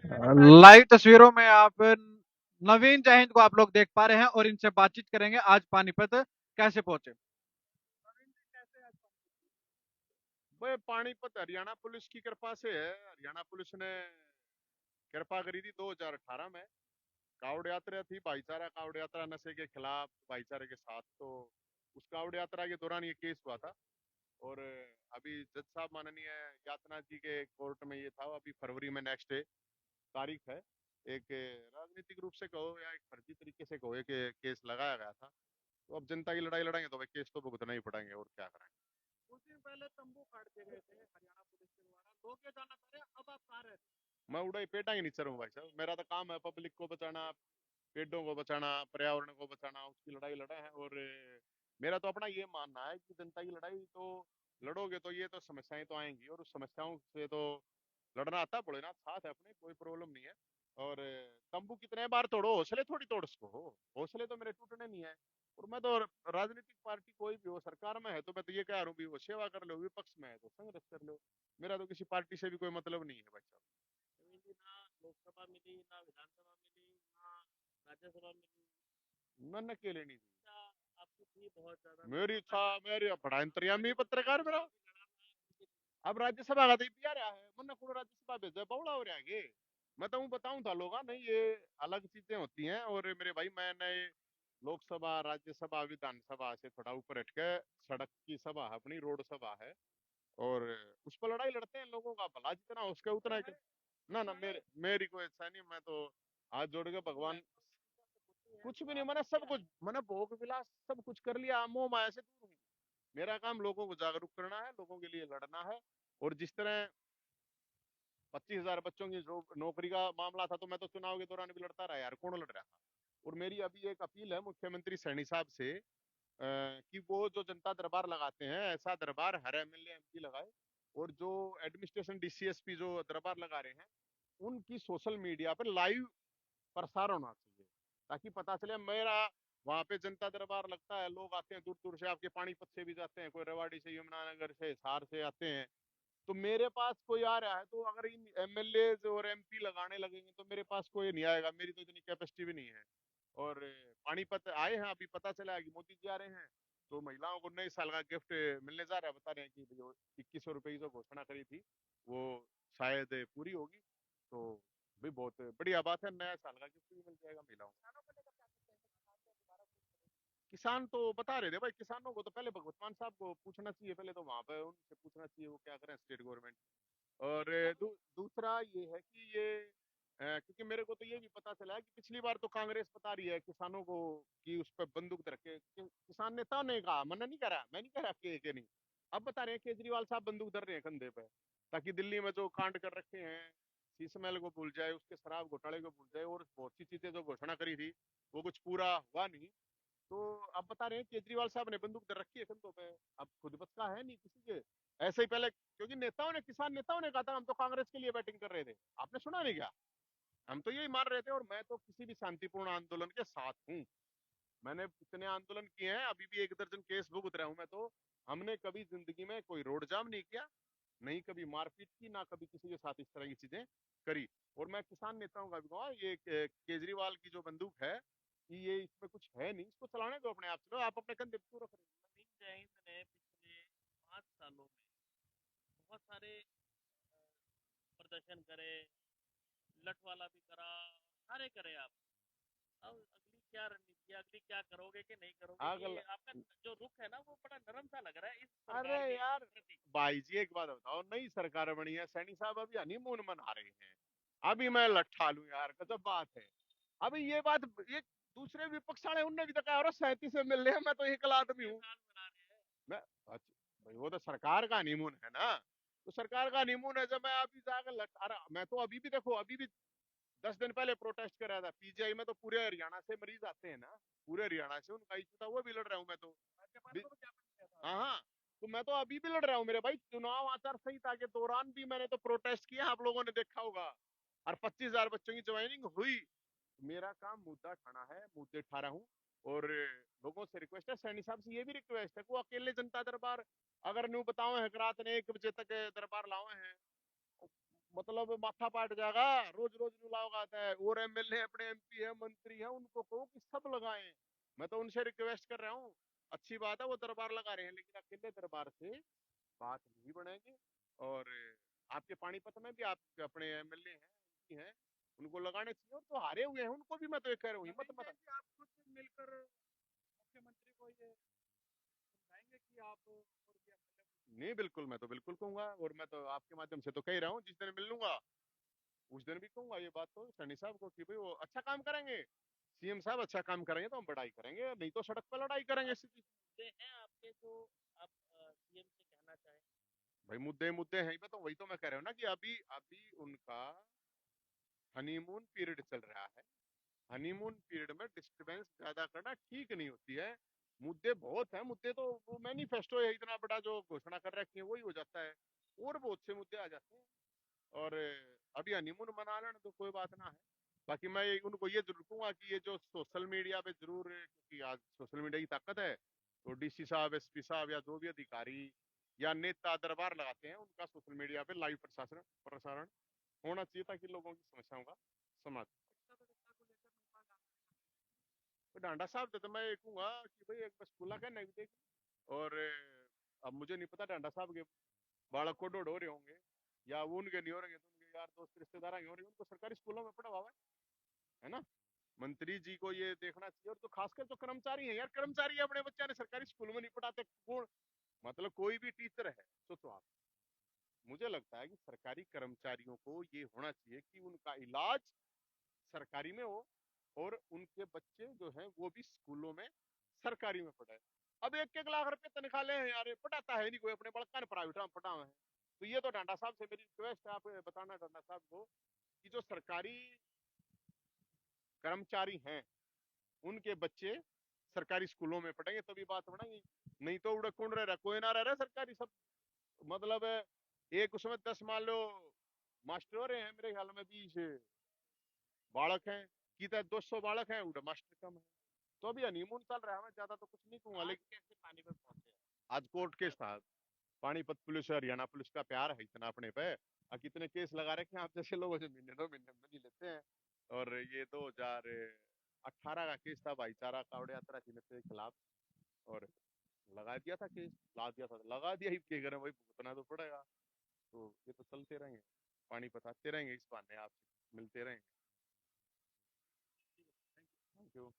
Live तस्वीरों में आप नवीन जैन को आप लोग देख पा रहे हैं और इनसे बातचीत करेंगे आज पानीपत कैसे पहुंचे। भाई पानीपत हरियाणा पुलिस की कृपा से है। हरियाणा पुलिस ने कृपा करी थी 2018 में। कावड़ यात्रा थी, भाईचारा कावड़ यात्रा, नशे के खिलाफ भाईचारे के साथ। तो उस कावड़ यात्रा के दौरान ये केस हुआ था। और अभी जज साहब माननीय यातना जी के कोर्ट में ये था। अभी फरवरी में नेक्स्ट डे तारीख है। एक राजनीतिक रूप से कहो या एक फर्जी तरीके से कहो कि केस लगाया गया था। तो अब जनता की लड़ाई लड़ाएंगे तो भाई केस तो भुगतना ही पड़ेंगे, और क्या करेंगे। कुछ दिन पहले तंबू काट दिए गए थे हरियाणा पुलिस के द्वारा, लोग ये जानना चाह रहे हैं अब आप कहाँ रहे थे। मैं उड़ाई पेटा ही नहीं चरूँ भाई साहब। मेरा तो काम है पब्लिक को बचाना, पेड़ों को बचाना, पर्यावरण को बचाना, उसकी लड़ाई लड़ा है। और मेरा तो अपना ये मानना है कि जनता की लड़ाई तो लड़ोगे तो ये तो समस्याएं तो आएंगी, और उस समस्याओं से तो लड़ना आता भोलेनाथ साथ है अपने, कोई प्रॉब्लम नहीं है। और तंबू कितने बार तोड़ो, हौसले थोड़ी तोड़ उसको हो। हौसले तो मेरे टूटने नहीं है। और मैं तो राजनीतिक पार्टी कोई भी हो, सरकार में है तो मैं तो ये कह रहा हूँ भी वो सेवा कर लो, विपक्ष में है तो संघर्ष कर लो। मेरा तो किसी पार्टी से भी कोई मतलब नहीं है भाई साहब। ना लोकसभा मिली, ना विधानसभा मिली, ना राज्यसभा मिली। मैंने अकेले नहीं दी। आपकी थी बहुत ज्यादा, मेरी इच्छा, मेरी बड़ा अंतर्यामी पत्रकार मेरा। अब राज्यसभा का तो आ रहा है, मन को राज्यसभा भेजा बौड़ा हो रहा है। मैं तो बताऊं था लोग नहीं, ये अलग चीजें होती हैं। और मेरे भाई मैंने लोकसभा, राज्यसभा, विधानसभा से थोड़ा ऊपर हट के सड़क की सभा है अपनी, रोड सभा है। और उस पर लड़ाई लड़ते हैं, लोगों का भला जितना हो उसके उतना ही। ना ना, मेरी कोई इच्छा नहीं। मैं तो हाथ जोड़ के भगवान, कुछ भी नहीं, मैंने सब कुछ, मैंने भोग विलास सब कुछ कर लिया, मोह माया से दूर हूँ। मेरा काम लोगों को जागरूक करना है, लोगों के लिए लड़ना है। और जिस तरह 25,000 बच्चों की जो नौकरी का मामला था, तो मैं तो चुनाव के दौरान भी लड़ता रहा यार, कौन लड़ रहा था। और मेरी अभी एक अपील है मुख्यमंत्री सैनी साहब से, कि वो जो जनता दरबार लगाते हैं, ऐसा दरबार हर एमएलए एमपी लगाए। और जो एडमिनिस्ट्रेशन डीसीएसपी जो दरबार लगा रहे हैं, उनकी सोशल मीडिया पर लाइव प्रसार होना चाहिए, ताकि पता चले मेरा वहां पे जनता दरबार लगता है, लोग आते हैं दूर दूर से, आपके पानीपत से भी जाते हैं, कोई रेवाड़ी से, यमुनानगर से, हिसार से आते हैं। तो मेरे पास कोई आ रहा है, तो अगर इन एमएलए और एमपी लगाने लगेंगे तो मेरे पास कोई नहीं आएगा, मेरी तो इतनी कैपेसिटी भी नहीं है। और पानीपत आए हैं, अभी पता चला है कि मोदी जी आ रहे हैं, तो महिलाओं को नए साल का गिफ्ट मिलने जा रहा है। बता रहे हैं कि जो 2100 रुपए की जो घोषणा करी थी, वो शायद पूरी होगी। तो भी बहुत बढ़िया बात है, नया साल का गिफ्ट भी मिल जाएगा महिलाओं को। किसान तो बता रहे थे भाई, किसानों को तो पहले भगवत मान साहब को पूछना चाहिए, पहले तो वहां पे उनसे पूछना चाहिए वो क्या करें, स्टेट गवर्नमेंट। और दूसरा ये है कि ये क्योंकि मेरे को तो ये भी पता चला है कि पिछली बार तो कांग्रेस बता रही है किसानों को कि उस पर बंदूक रख के, किसान नेता ने कहा, मैंने नहीं कह रहा, मैं नहीं कह रहा कि नहीं। अब बता रहे हैं केजरीवाल साहब बंदूक धर रहे हैं कंधे पे, ताकि दिल्ली में जो कांड कर रखे हैं, शीशमहल को भूल जाए, उसके शराब घोटाले को भूल जाए, और बहुत सी चीजें जो घोषणा करी थी वो कुछ पूरा हुआ नहीं। तो अब बता रहे हैं केजरीवाल साहब ने बंदूक धर रखी है कंधों पे। अब खुद बस का है नहीं किसी के। ऐसे ही पहले, क्योंकि नेताओं ने, किसान नेताओं ने कहा था हम तो कांग्रेस के लिए बैटिंग कर रहे थे, आपने सुना नहीं क्या। हम तो यही मान रहे थे, और मैं तो किसी भी शांतिपूर्ण आंदोलन के साथ हूँ। मैंने इतने आंदोलन किए हैं, अभी भी 1 दर्जन केस भुगत रहा हूँ मैं तो। हमने कभी जिंदगी में कोई रोड जाम नहीं किया, नहीं कभी मारपीट की, ना कभी किसी के साथ इस तरह की चीजें करी। और मैं किसान नेताओं का भी कहूँ, ये केजरीवाल की जो बंदूक है, कि ये इसमें कुछ है नहीं, इसको चलाने दो अपने आप, चलो आप अपने कंधे पे क्यों रख रहे हो। नवीन जयंत ने पिछले 5 सालों में बहुत सारे प्रदर्शन करे, लठवाला भी करा, सारे करे आप। अब अगली क्या रणनीति है, अगली क्या करोगे कि नहीं करोगे, ये आपका जो रुख है ना वो बड़ा नरम सा लग रहा है इस सरकार अरे के यार प्रति। भाई जी एक बात बताओ, नई सरकार बनी है, सैनी साहब अभी हनीमून मना रहे हैं, अभी मैं लट्ठा लूं यार, गजब बात है। अभी ये बात, ये दूसरे विपक्ष वाले उनने भी तो कहा, और 37 में मिल रहे हैं, मैं तो एकल आदमी हूँ। मैं अच्छा, भाई वो तो सरकार का हनीमून है ना, तो सरकार का हनीमून है, जब मैं अभी जाकर लट्ठा, मैं तो अभी भी देखो, अभी भी 10 दिन पहले प्रोटेस्ट कर रहा था पीजीआई में, तो पूरे हरियाणा से मरीज आते हैं ना, पूरे हरियाणा से उनका इशू था, वो भी लड़ रहा हूँ मैं तो। हाँ हाँ, तो मैं तो अभी भी लड़ रहा हूँ मेरे भाई, चुनाव आचार संहिता के दौरान भी मैंने तो प्रोटेस्ट किया, आप लोगों ने देखा होगा। और 25,000 बच्चों की ज्वाइनिंग हुई। मेरा काम मुद्दा ठाना है, मुद्दे ठा रहा हूँ। और लोगों से रिक्वेस्ट है, सैनी साहब से ये भी रिक्वेस्ट है कि वो अकेले जनता दरबार अगर न्यू बताओ है, रात ने 1 बजे तक दरबार लाओ हैं, मतलब माथा पाट जाएगा। रोज रोज नुलाव आता है, और एमएलए अपने एमपी है मंत्री है उनको कहो कि सब लगाएं। मैं तो उनसे रिक्वेस्ट कर रहा हूँ, अच्छी बात है वो दरबार लगा रहे हैं, लेकिन अकेले दरबार से बात नहीं बढ़ेगी। और आपके पानीपत में भी आप अपने एमएलए हैं एमपी हैं, उनको लगाने चाहिए। और जो हारे हुए हैं उनको भी मैं तो ये कह रहा हूँ हिम्मत मत। आप खुद मिलकर मुख्यमंत्री को ये समझाएंगे कि आप और भी नहीं, बिल्कुल मैं तो बिल्कुल कहूंगा, और मैं तो आपके माध्यम से तो कह रहा हूँ, जिस दिन मिल लूंगा उस दिन भी कहूंगा ये बात तो सैनी साहब को कि भाई वो अच्छा काम करेंगे, सीएम साहब अच्छा काम करेंगे तो हम बड़ाई करेंगे, नहीं तो सड़क पर लड़ाई करेंगे। मुद्दे हैं आपके जो आप सीएम से कहना चाहें? भाई मुद्दे मुद्दे हैं, मैं तो वही तो मैं कह रहा हूँ ना कि अभी अभी उनका हनीमून पीरियड चल रहा है। हनीमून पीरियड में डिस्टरबेंस ज्यादा करना ठीक नहीं होती है। मुद्दे बहुत हैं, मुद्दे तो वो मैनिफेस्टो है इतना बड़ा जो घोषणा कर रखी है वही हो जाता है, और बहुत से मुद्दे आ जाते हैं। और अभी हनीमून मना लेना तो कोई बात ना है। बाकी मैं उनको ये जरूर कहूंगा कि ये जो सोशल मीडिया पे जरूर, क्योंकि आज सोशल मीडिया की ताकत है, तो डीसी साहब एसपी साहब या जो भी अधिकारी या नेता दरबार लगाते हैं उनका सोशल मीडिया पे लाइव प्रशासन प्रसारण होना चाहिए, ताकि लोगों की समस्याओं का समाधान। तो डांडा साहब तो मैं ये कहूंगा कि भाई एक बस खुला कहना भी देख। और अब मुझे नहीं पता डांडा साहब के बालक को डोड हो रहे होंगे या वो उनके नहीं हो रहे, तो उनके यार दोस्त रिश्तेदार हो रहे, उनको सरकारी स्कूलों में पढ़ा हुआ है ना। मंत्री जी को ये देखना चाहिए, और तो खासकर जो कर्मचारी हैं यार, कर्मचारी अपने बच्चे ने सरकारी स्कूलों में नहीं पढ़ाते कौन? मतलब कोई भी टीचर है सोचो आप, मुझे लगता है कि सरकारी कर्मचारियों को ये होना चाहिए कि उनका इलाज सरकारी में हो, और उनके बच्चे जो हैं वो भी स्कूलों में सरकारी में पढ़े। अब 1-1 लाख रुपए तनख्वाह ले हैं यार, ये पढ़ाता है नहीं कोई, अपने बड़का ने प्राइवेट में पढ़ा हुआ है। तो ये तो डांडा साहब से मेरी रिक्वेस्ट है, आप बताना डांडा साहब को कि जो सरकारी कर्मचारी हैं उनके बच्चे सरकारी स्कूलों में पढ़ेंगे तभी बात बढ़ेगी। नहीं तो उड़ा कौन रह रहा, कोई ना रह रहा सरकारी सब। मतलब एक उसमें 10 मान लो मास्टर हैं, मेरे ख्याल में 20 बालक हैं, की 200 बालक हैं, उड़ा मास्टर कम है। तो अभी हनीमून चल रहा है, मैं ज्यादा तो कुछ नहीं कहूंगा। लेकिन कैसे पानीपत पहुंचे? आज कोर्ट केस था, पानीपत पुलिस और हरियाणा पुलिस का प्यार है इतना अपने पे, कितने केस लगा रखे हैं आप जैसे लोगों से महीने 2 महीने में नहीं लेते हैं। और ये 2018 का केस था, भाईचारा कावड़ यात्रा के खिलाफ, और लगा दिया था केस, ला दिया था, लगा दिया ही के करें भाई, भुगतना तो पड़ेगा। तो ये तो चलते रहेंगे, पानीपत आते रहेंगे, इस बहाने आपसे मिलते रहेंगे। Thank you.